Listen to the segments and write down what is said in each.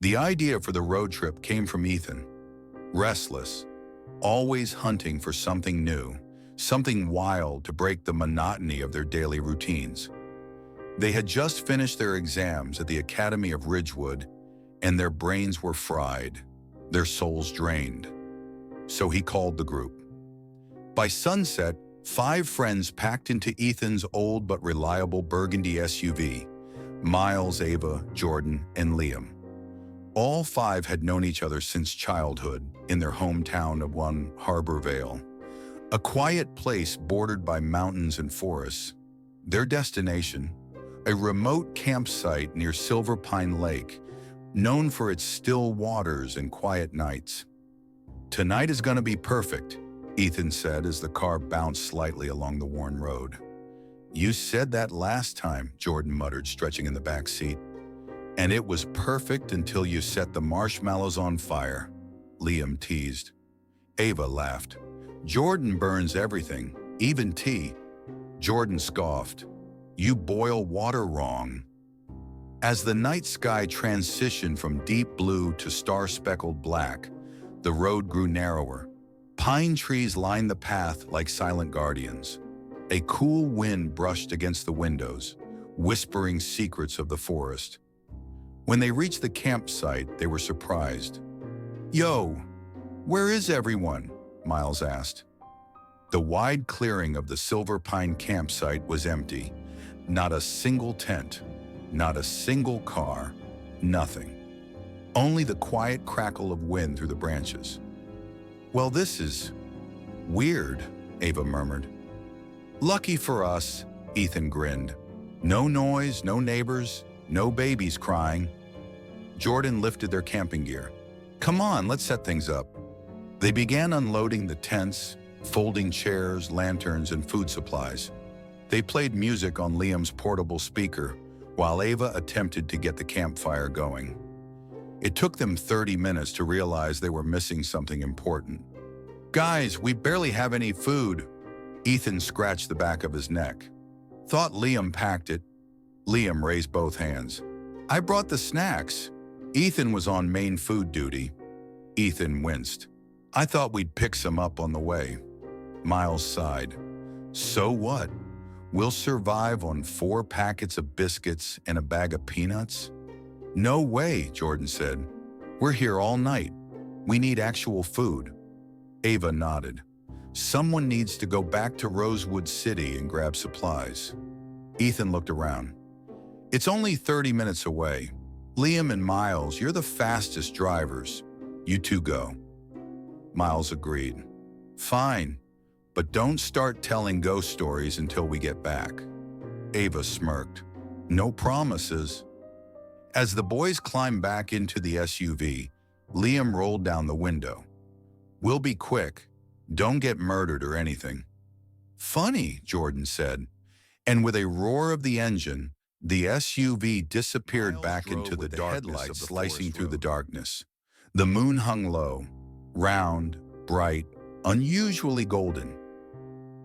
The idea for the road trip came from Ethan. Restless, always hunting for something new, something wild to break the monotony of their daily routines. They had just finished their exams at the Academy of Ridgewood, and their brains were fried, their souls drained. So he called the group. By sunset, 5 friends packed into Ethan's old but reliable burgundy SUV: Miles, Ava, Jordan, and Liam. All 5 had known each other since childhood in their hometown of Harbor Vale, a quiet place bordered by mountains and forests. Their destination, a remote campsite near Silver Pine Lake, known for its still waters and quiet nights. "Tonight is gonna be perfect," Ethan said as the car bounced slightly along the worn road. "You said that last time," Jordan muttered, stretching in the back seat. "And it was perfect until you set the marshmallows on fire," Liam teased. Ava laughed. "Jordan burns everything, even tea." Jordan scoffed. "You boil water wrong." As the night sky transitioned from deep blue to star-speckled black, the road grew narrower. Pine trees lined the path like silent guardians. A cool wind brushed against the windows, whispering secrets of the forest. When they reached the campsite, they were surprised. "Yo, where is everyone?" Miles asked. The wide clearing of the Silver Pine campsite was empty. Not a single tent, not a single car, nothing. Only the quiet crackle of wind through the branches. "Well, this is weird," Ava murmured. "Lucky for us," Ethan grinned. "No noise, no neighbors, no babies crying." Jordan lifted their camping gear. "Come on, let's set things up." They began unloading the tents, folding chairs, lanterns, and food supplies. They played music on Liam's portable speaker, while Ava attempted to get the campfire going. It took them 30 minutes to realize they were missing something important. "Guys, we barely have any food." Ethan scratched the back of his neck. "Thought Liam packed it." Liam raised both hands. "I brought the snacks." Ethan was on main food duty. Ethan winced. "I thought we'd pick some up on the way." Miles sighed. "So what? We'll survive on 4 packets of biscuits and a bag of peanuts?" "No way," Jordan said. "We're here all night. We need actual food." Ava nodded. "Someone needs to go back to Rosewood City and grab supplies." Ethan looked around. "It's only 30 minutes away. Liam and Miles, you're the fastest drivers. You 2 go." Miles agreed. "Fine, but don't start telling ghost stories until we get back." Ava smirked. "No promises." As the boys climbed back into the SUV, Liam rolled down the window. "We'll be quick. Don't get murdered or anything." "Funny," Jordan said, and with a roar of the engine, the SUV disappeared back into the darkness, slicing through the darkness. The moon hung low, round, bright, unusually golden.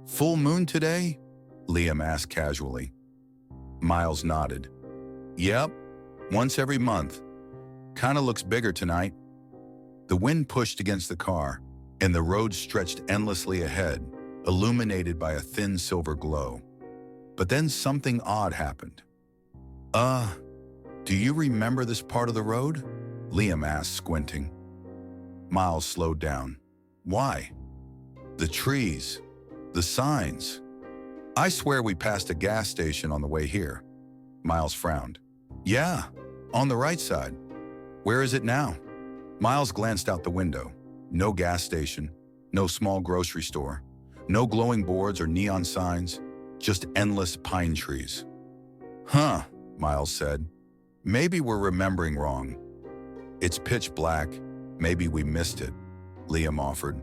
"Full moon today?" Liam asked casually. Miles nodded. "Yep, once every month. Kinda looks bigger tonight." The wind pushed against the car, and the road stretched endlessly ahead, illuminated by a thin silver glow. But then something odd happened. Do you remember this part of the road?" Liam asked, squinting. Miles slowed down. "Why?" "The trees, the signs. I swear we passed a gas station on the way here." Miles frowned. "Yeah, on the right side. Where is it now?" Miles glanced out the window. No gas station, no small grocery store, no glowing boards or neon signs, just endless pine trees. "Huh," Miles said. "Maybe we're remembering wrong." "It's pitch black. Maybe we missed it," Liam offered.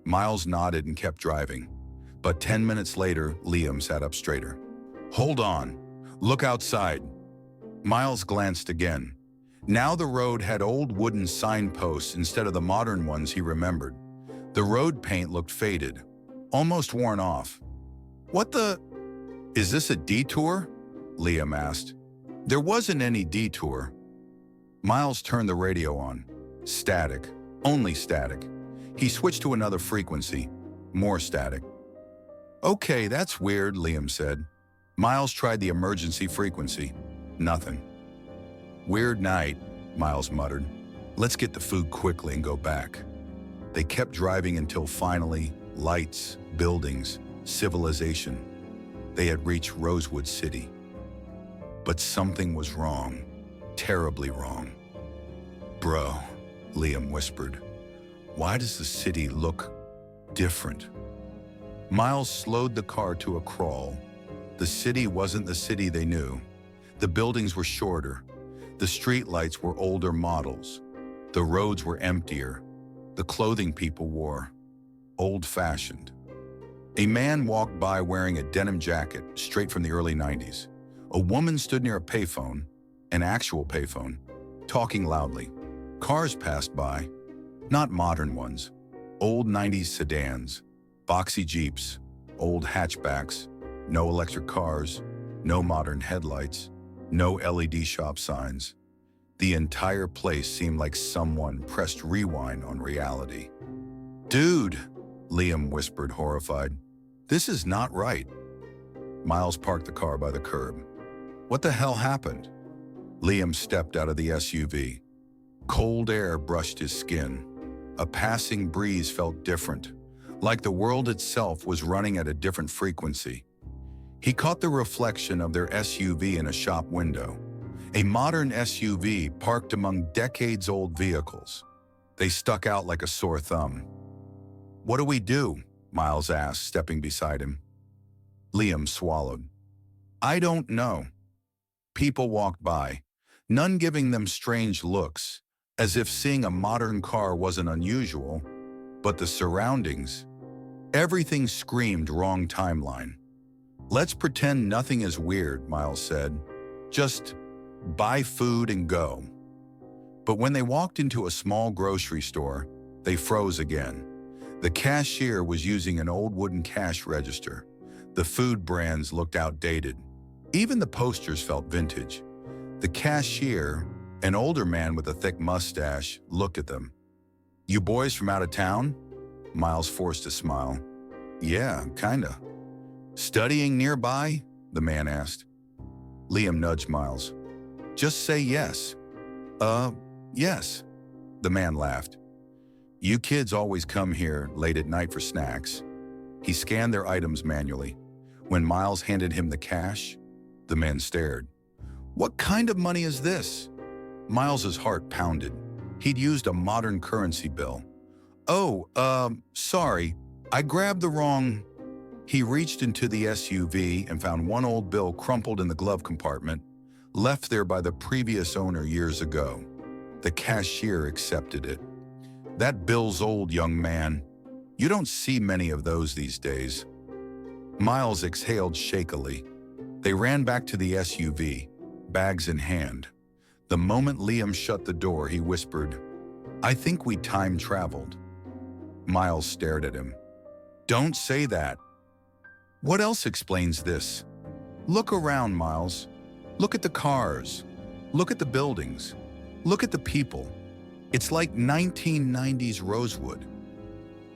Miles nodded and kept driving. But 10 minutes later, Liam sat up straighter. "Hold on. Look outside." Miles glanced again. Now the road had old wooden signposts instead of the modern ones he remembered. The road paint looked faded, almost worn off. "What the? Is this a detour?" Liam asked. "There wasn't any detour." Miles turned the radio on. Static. Only static. He switched to another frequency. More static. "Okay, that's weird," Liam said. Miles tried the emergency frequency. Nothing. "Weird night," Miles muttered. "Let's get the food quickly and go back." They kept driving until finally, lights, buildings, civilization. They had reached Rosewood City. But something was wrong. Terribly wrong. "Bro," Liam whispered. "Why does the city look different?" Miles slowed the car to a crawl. The city wasn't the city they knew. The buildings were shorter. The streetlights were older models. The roads were emptier. The clothing people wore, old-fashioned. A man walked by wearing a denim jacket straight from the early 90s. A woman stood near a payphone, an actual payphone, talking loudly. Cars passed by, not modern ones. Old 90s sedans, boxy Jeeps, old hatchbacks, no electric cars, no modern headlights, no LED shop signs. The entire place seemed like someone pressed rewind on reality. "Dude," Liam whispered, horrified. "This is not right." Miles parked the car by the curb. "What the hell happened?" Liam stepped out of the SUV. Cold air brushed his skin. A passing breeze felt different, like the world itself was running at a different frequency. He caught the reflection of their SUV in a shop window. A modern SUV parked among decades-old vehicles. They stuck out like a sore thumb. "What do we do?" Miles asked, stepping beside him. Liam swallowed. "I don't know." People walked by, none giving them strange looks, as if seeing a modern car wasn't unusual, but the surroundings. Everything screamed wrong timeline. "Let's pretend nothing is weird," Miles said. "Just buy food and go." But when they walked into a small grocery store, they froze again. The cashier was using an old wooden cash register. The food brands looked outdated. Even the posters felt vintage. The cashier, an older man with a thick mustache, looked at them. "You boys from out of town?" Miles forced a smile. "Yeah, kinda." "Studying nearby?" the man asked. Liam nudged Miles. "Just say yes." Yes." The man laughed. "You kids always come here late at night for snacks." He scanned their items manually. When Miles handed him the cash, the man stared. "What kind of money is this?" Miles's heart pounded. He'd used a modern currency bill. "Oh, sorry, I grabbed the wrong..." He reached into the SUV and found one old bill crumpled in the glove compartment, left there by the previous owner years ago. The cashier accepted it. "That bill's old, young man. You don't see many of those these days." Miles exhaled shakily. They ran back to the SUV, bags in hand. The moment Liam shut the door, he whispered, "I think we time traveled." Miles stared at him. "Don't say that." "What else explains this?" "Look around, Miles. Look at the cars. Look at the buildings. Look at the people. It's like 1990s Rosewood."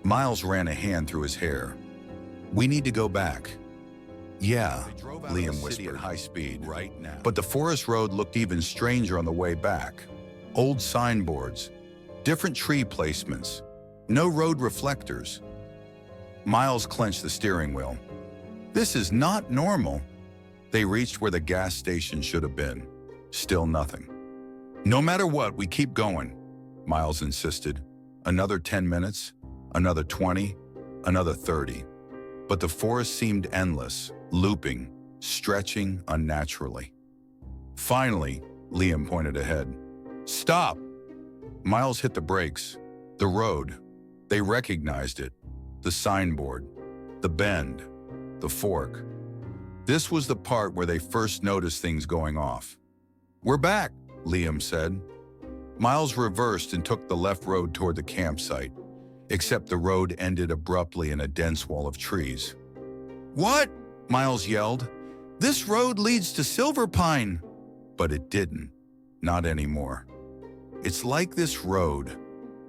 Miles ran a hand through his hair. "We need to go back." "Yeah," Liam whispered, at high speed, right now. But the forest road looked even stranger on the way back. Old signboards, different tree placements, no road reflectors. Miles clenched the steering wheel. "This is not normal." They reached where the gas station should have been. Still nothing. "No matter what, we keep going," Miles insisted. Another 10 minutes, another 20, another 30. But the forest seemed endless, looping, stretching unnaturally. Finally, Liam pointed ahead. "Stop!" Miles hit the brakes. The road. They recognized it. The signboard. The bend. The fork. This was the part where they first noticed things going off. "We're back," Liam said. Miles reversed and took the left road toward the campsite, except the road ended abruptly in a dense wall of trees. "What?" Miles yelled. "This road leads to Silver Pine." But it didn't. Not anymore. It's like this road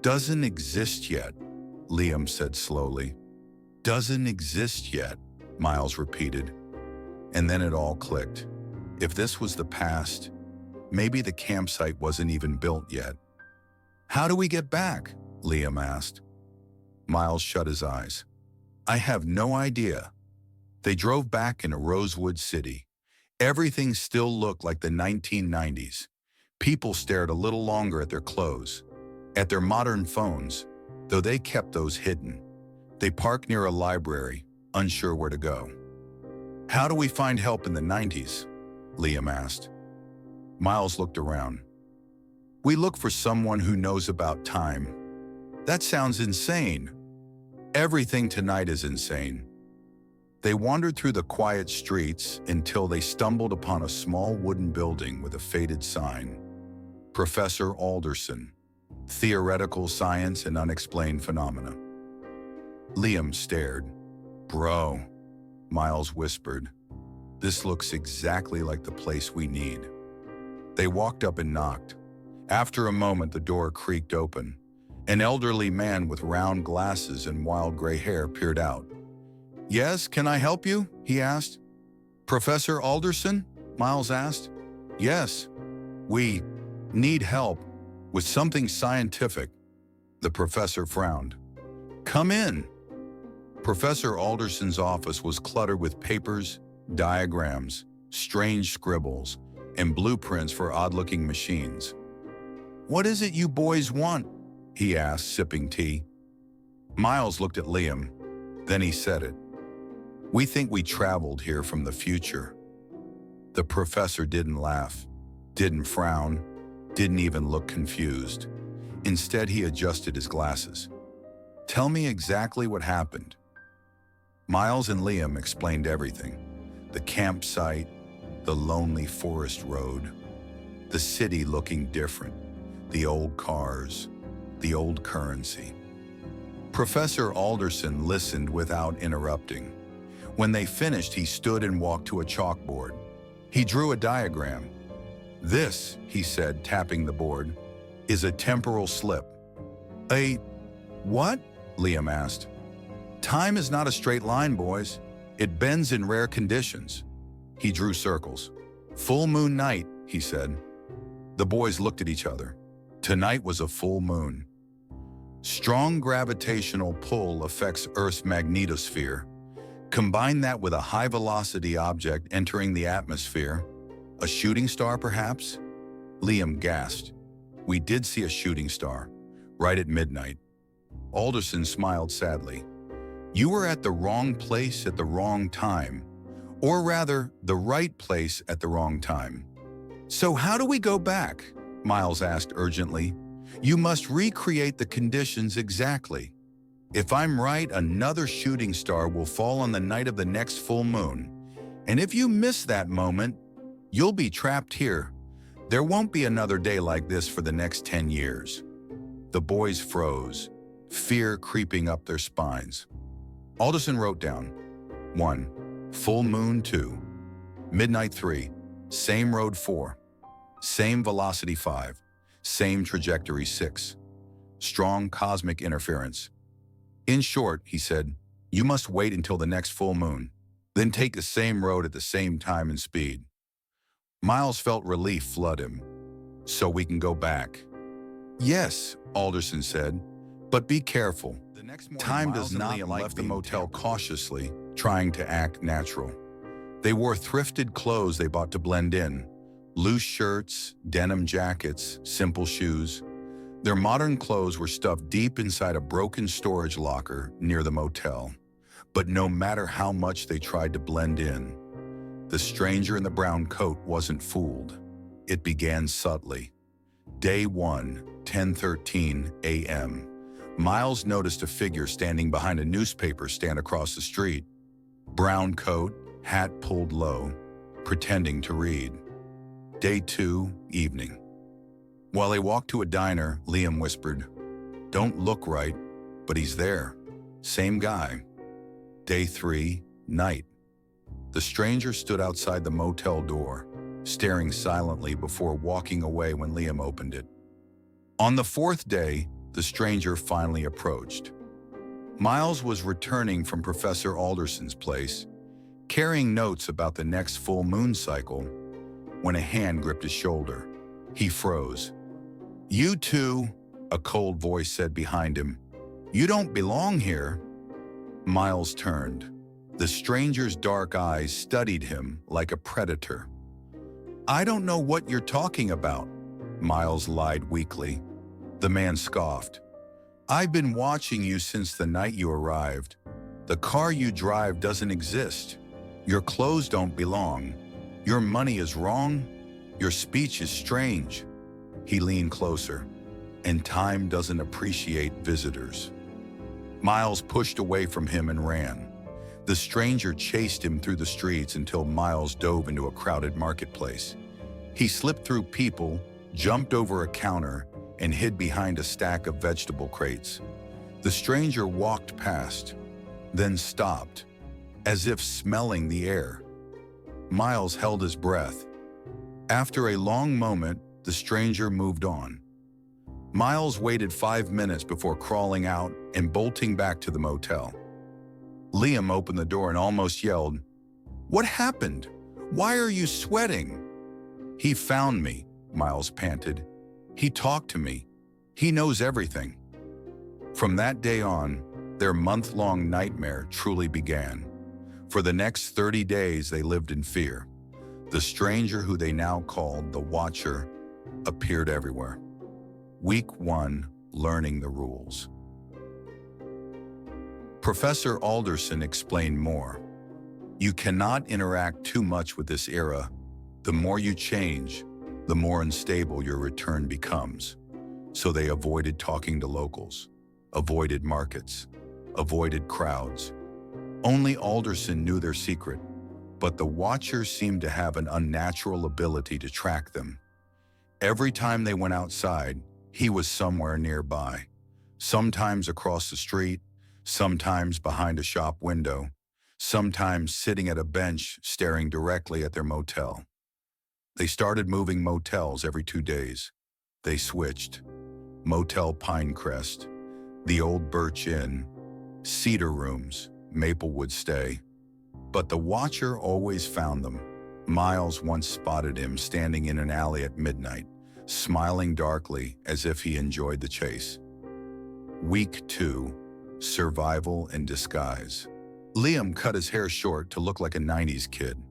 doesn't exist yet, Liam said slowly. Doesn't exist yet, Miles repeated. And then it all clicked. If this was the past, maybe the campsite wasn't even built yet. How do we get back? Liam asked. Miles shut his eyes. I have no idea. They drove back into Rosewood City. Everything still looked like the 1990s. People stared a little longer at their clothes, at their modern phones, though they kept those hidden. They parked near a library, unsure where to go. How do we find help in the 90s? Liam asked. Miles looked around. We look for someone who knows about time. That sounds insane. Everything tonight is insane. They wandered through the quiet streets until they stumbled upon a small wooden building with a faded sign. Professor Alderson, Theoretical Science and Unexplained Phenomena. Liam stared. Bro, Miles whispered. This looks exactly like the place we need. They walked up and knocked. After a moment, the door creaked open. An elderly man with round glasses and wild gray hair peered out. Yes, can I help you? He asked. Professor Alderson? Miles asked. Yes, we need help with something scientific. The professor frowned. Come in. Professor Alderson's office was cluttered with papers, diagrams, strange scribbles, and blueprints for odd-looking machines. What is it you boys want? He asked, sipping tea. Miles looked at Liam. Then he said it. We think we traveled here from the future. The professor didn't laugh, didn't frown, didn't even look confused. Instead, he adjusted his glasses. Tell me exactly what happened. Miles and Liam explained everything. The campsite, the lonely forest road, the city looking different, the old cars, the old currency. Professor Alderson listened without interrupting. When they finished, he stood and walked to a chalkboard. He drew a diagram. This, he said, tapping the board, is a temporal slip. A what? Liam asked. Time is not a straight line, boys. It bends in rare conditions. He drew circles. Full moon night, he said. The boys looked at each other. Tonight was a full moon. Strong gravitational pull affects Earth's magnetosphere. Combine that with a high-velocity object entering the atmosphere. A shooting star, perhaps? Liam gasped. We did see a shooting star, right at midnight. Alderson smiled sadly. You were at the wrong place at the wrong time. Or rather, the right place at the wrong time. So how do we go back? Miles asked urgently. You must recreate the conditions exactly. If I'm right, another shooting star will fall on the night of the next full moon. And if you miss that moment, you'll be trapped here. There won't be another day like this for the next 10 years. The boys froze, fear creeping up their spines. Alderson wrote down, 1. Full moon 2. Midnight 3. Same road 4. Same velocity 5. Same trajectory 6. Strong cosmic interference. In short, he said, you must wait until the next full moon, then take the same road at the same time and speed. Miles felt relief flood him. So we can go back. Yes, Alderson said, but be careful. The next morning, Time does not like the motel cautiously, trying to act natural. They wore thrifted clothes they bought to blend in. Loose shirts, denim jackets, simple shoes. Their modern clothes were stuffed deep inside a broken storage locker near the motel. But no matter how much they tried to blend in, the stranger in the brown coat wasn't fooled. It began subtly. Day 1, 10:13 a.m. Miles noticed a figure standing behind a newspaper stand across the street. Brown coat, hat pulled low, pretending to read. Day 2, evening. While they walked to a diner, Liam whispered, Don't look right, but he's there. Same guy. Day 3, night. The stranger stood outside the motel door, staring silently before walking away when Liam opened it. On the fourth day, the stranger finally approached. Miles was returning from Professor Alderson's place, carrying notes about the next full moon cycle, when a hand gripped his shoulder. He froze. "You two," a cold voice said behind him. "You don't belong here." Miles turned. The stranger's dark eyes studied him like a predator. "I don't know what you're talking about," Miles lied weakly. The man scoffed. "I've been watching you since the night you arrived. The car you drive doesn't exist. Your clothes don't belong. Your money is wrong. Your speech is strange." He leaned closer. "And time doesn't appreciate visitors." Miles pushed away from him and ran. The stranger chased him through the streets until Miles dove into a crowded marketplace. He slipped through people, jumped over a counter, and hid behind a stack of vegetable crates. The stranger walked past, then stopped, as if smelling the air. Miles held his breath. After a long moment, the stranger moved on. Miles waited 5 minutes before crawling out and bolting back to the motel. Liam opened the door and almost yelled, "What happened? Why are you sweating?" "He found me," Miles panted. "He talked to me. He knows everything." From that day on, their month-long nightmare truly began. For the next 30 days, they lived in fear. The stranger, who they now called the Watcher, appeared everywhere. Week 1, learning the rules. Professor Alderson explained more. "You cannot interact too much with this era. The more you change, the more unstable your return becomes." So they avoided talking to locals, avoided markets, avoided crowds. Only Alderson knew their secret, but the Watcher seemed to have an unnatural ability to track them. Every time they went outside, he was somewhere nearby, sometimes across the street, sometimes behind a shop window, sometimes sitting at a bench staring directly at their motel. They started moving motels every 2 days. They switched. Motel Pinecrest, the old Birch Inn, Cedar Rooms, Maplewood Stay. But the Watcher always found them. Miles once spotted him standing in an alley at midnight, smiling darkly as if he enjoyed the chase. Week 2, survival in disguise. Liam cut his hair short to look like a 90s kid.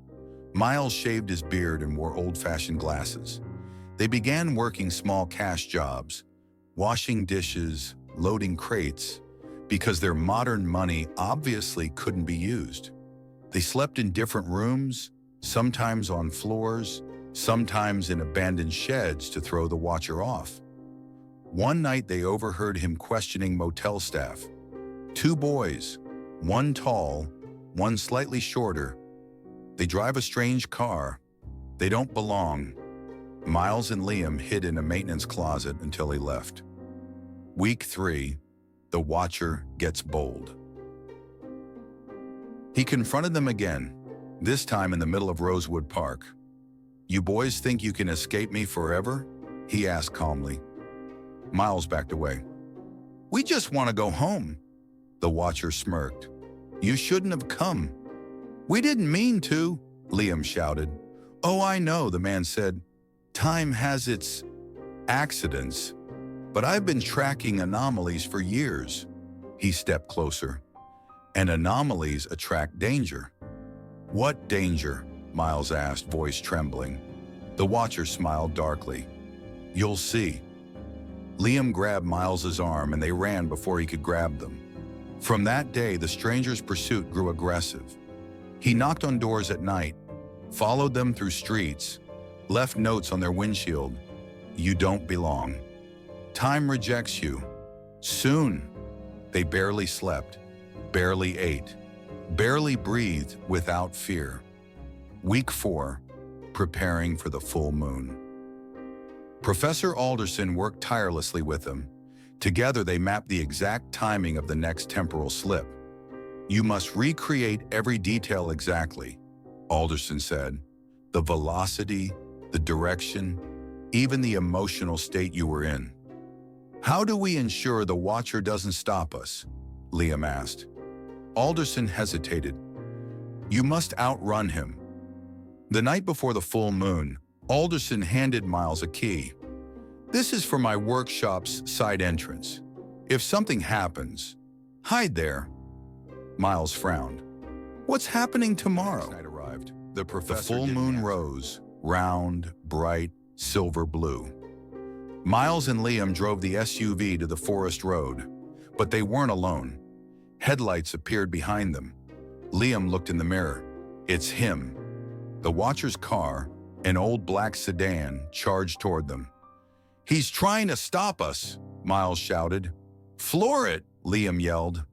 Miles shaved his beard and wore old-fashioned glasses. They began working small cash jobs, washing dishes, loading crates, because their modern money obviously couldn't be used. They slept in different rooms, sometimes on floors, sometimes in abandoned sheds to throw the Watcher off. One night they overheard him questioning motel staff. 2 boys, one tall, one slightly shorter. They drive a strange car. They don't belong. Miles and Liam hid in a maintenance closet until he left. Week 3, the Watcher gets bold. He confronted them again, this time in the middle of Rosewood Park. "You boys think you can escape me forever?" he asked calmly. Miles backed away. "We just want to go home." The Watcher smirked. "You shouldn't have come." "We didn't mean to," Liam shouted. "Oh, I know," the man said. "Time has its accidents, but I've been tracking anomalies for years." He stepped closer. "And anomalies attract danger." "What danger?" Miles asked, voice trembling. The Watcher smiled darkly. "You'll see." Liam grabbed Miles's arm and they ran before he could grab them. From that day, the stranger's pursuit grew aggressive. He knocked on doors at night, followed them through streets, left notes on their windshield. "You don't belong. Time rejects you. Soon." They barely slept, barely ate, barely breathed without fear. Week 4, preparing for the full moon. Professor Alderson worked tirelessly with them. Together they mapped the exact timing of the next temporal slip. "You must recreate every detail exactly," Alderson said. "The velocity, the direction, even the emotional state you were in." How do we ensure the Watcher doesn't stop us? Liam asked. Alderson hesitated. You must outrun him. The night before the full moon, Alderson handed Miles a key. This is for my workshop's side entrance. If something happens, hide there. Miles frowned. What's happening tomorrow? Night arrived. The full moon rose, round, bright, silver blue. Miles and Liam drove the SUV to the forest road, but they weren't alone. Headlights appeared behind them. Liam looked in the mirror. It's him. The Watcher's car, an old black sedan, charged toward them. He's trying to stop us, Miles shouted. Floor it, Liam yelled.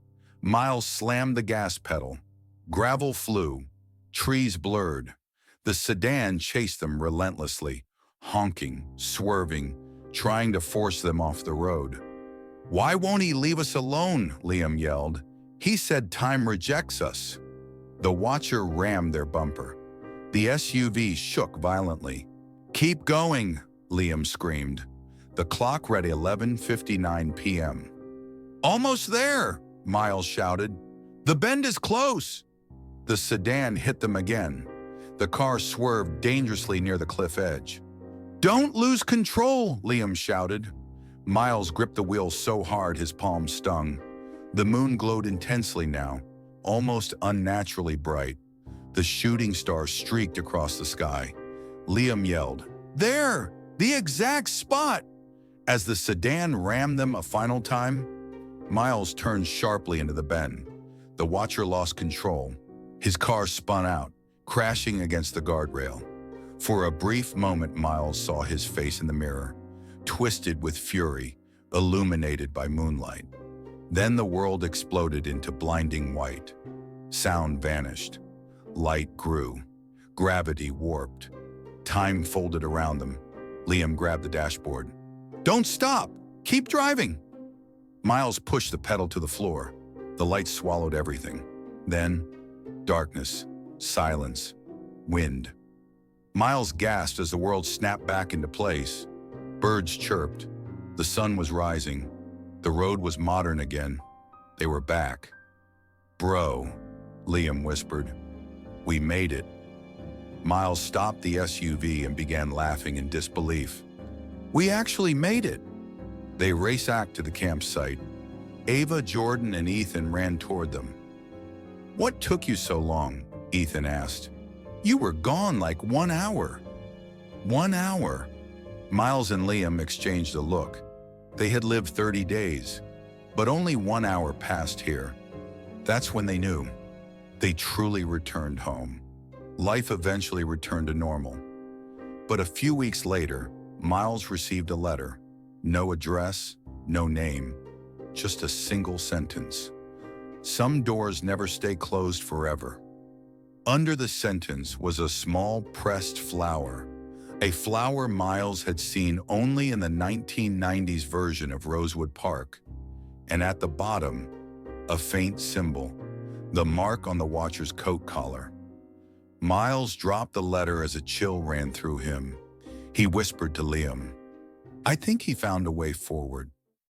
Miles slammed the gas pedal. Gravel flew. Trees blurred. The sedan chased them relentlessly, honking, swerving, trying to force them off the road. Why won't he leave us alone? Liam yelled. He said time rejects us. The Watcher rammed their bumper. The SUV shook violently. Keep going, Liam screamed. The clock read 11:59 p.m. Almost there, Miles shouted. The bend is close. The sedan hit them again. The car swerved dangerously near the cliff edge. Don't lose control, Liam shouted. Miles gripped the wheel so hard his palms stung. The moon glowed intensely now, almost unnaturally bright. The shooting star streaked across the sky. Liam yelled, There! The exact spot! As the sedan rammed them a final time, Miles turned sharply into the bend. The Watcher lost control. His car spun out, crashing against the guardrail. For a brief moment, Miles saw his face in the mirror, twisted with fury, illuminated by moonlight. Then the world exploded into blinding white. Sound vanished. Light grew. Gravity warped. Time folded around them. Liam grabbed the dashboard. Don't stop! Keep driving! Miles pushed the pedal to the floor. The light swallowed everything. Then, darkness, silence, wind. Miles gasped as the world snapped back into place. Birds chirped. The sun was rising. The road was modern again. They were back. Bro, Liam whispered. We made it. Miles stopped the SUV and began laughing in disbelief. We actually made it. They raced back to the campsite. Ava, Jordan, and Ethan ran toward them. What took you so long? Ethan asked. You were gone like 1 hour. 1 hour. Miles and Liam exchanged a look. They had lived 30 days, but only 1 hour passed here. That's when they knew. They truly returned home. Life eventually returned to normal. But a few weeks later, Miles received a letter. No address, no name, just a single sentence. Some doors never stay closed forever. Under the sentence was a small pressed flower, a flower Miles had seen only in the 1990s version of Rosewood Park. And at the bottom, a faint symbol, the mark on the Watcher's coat collar. Miles dropped the letter as a chill ran through him. He whispered to Liam, I think he found a way forward.